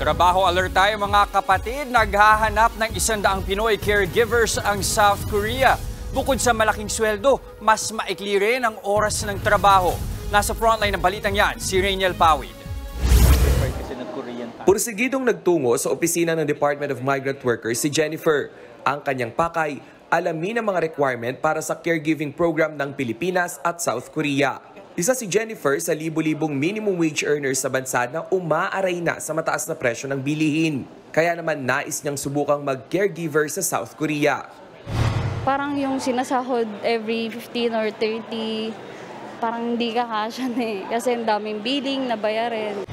Trabaho alert tayo mga kapatid, naghahanap ng 100 Pinoy caregivers ang South Korea. Bukod sa malaking sweldo, mas maikli rin ang oras ng trabaho. Nasa frontline ng balitang yan, si Rainiel Pawid. Pursigidong nagtungo sa opisina ng Department of Migrant Workers si Jennifer. Ang kanyang pakay, alamin ang mga requirement para sa caregiving program ng Pilipinas at South Korea. Isa si Jennifer sa libu-libong minimum wage earners sa bansa na umaaray na sa mataas na presyo ng bilihin. Kaya naman nais niyang subukang mag-caregiver sa South Korea. Parang yung sinasahod every 15 or 30, parang hindi kakasya kasi ang daming billing na bayarin.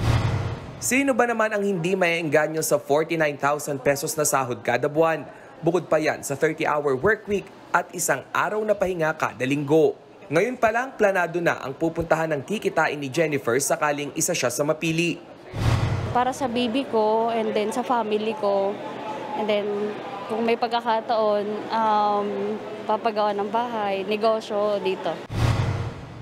Sino ba naman ang hindi maiengganyo sa 49,000 pesos na sahod kada buwan? Bukod pa yan sa 30-hour workweek at isang araw na pahinga kada linggo. Ngayon pa lang, planado na ang pupuntahan ng kikitain ni Jennifer sakaling isa siya sa mapili. Para sa baby ko and then sa family ko, and then kung may pagkakataon, papagawa ng bahay, negosyo dito.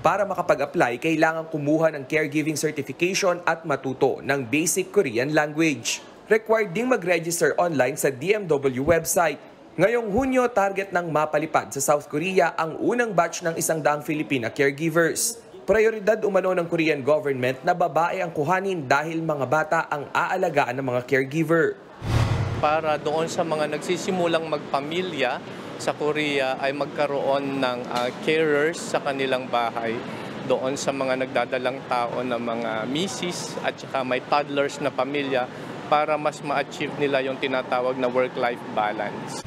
Para makapag-apply, kailangan kumuha ng caregiving certification at matuto ng basic Korean language. Required ding mag-register online sa DMW website. Ngayong Hunyo, target ng mapalipad sa South Korea ang unang batch ng 100 Filipina caregivers. Prioridad umano ng Korean government na babae ang kuhanin dahil mga bata ang aalagaan ng mga caregiver. Para doon sa mga nagsisimulang magpamilya sa Korea ay magkaroon ng carers sa kanilang bahay. Doon sa mga nagdadalang tao na mga misis at saka may toddlers na pamilya para mas ma-achieve nila yung tinatawag na work-life balance.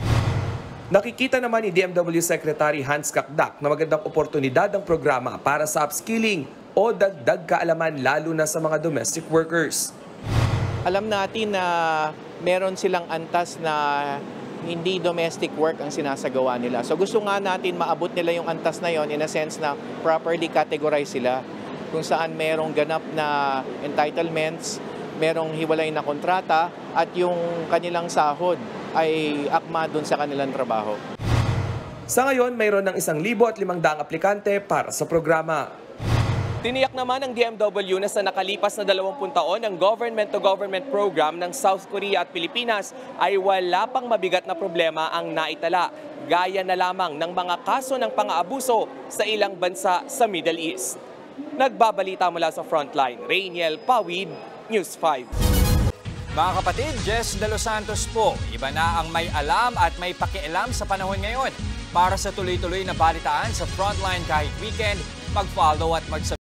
Nakikita naman ni DMW Secretary Hans Kakdak na magandang oportunidad ang programa para sa upskilling o dagdag kaalaman lalo na sa mga domestic workers. Alam natin na meron silang antas na hindi domestic work ang sinasagawa nila. So gusto nga natin maabot nila yung antas na yon in a sense na properly categorize sila kung saan merong ganap na entitlements, merong hiwalay na kontrata at yung kanilang sahod ay akma dun sa kanilang trabaho. Sa ngayon, mayroon ng 1,500 aplikante para sa programa. Tiniyak naman ng DMW na sa nakalipas na 20 taon ang government-to-government program ng South Korea at Pilipinas ay wala pang mabigat na problema ang naitala, gaya na lamang ng mga kaso ng pang-aabuso sa ilang bansa sa Middle East. Nagbabalita mula sa Frontline, Rainiel Pawid, News 5. Mga kapatid, Jess De Los Santos po. Iba na ang may alam at may pakialam sa panahon ngayon. Para sa tuloy-tuloy na balitaan sa Frontline kahit weekend, mag-follow at mag-subscribe.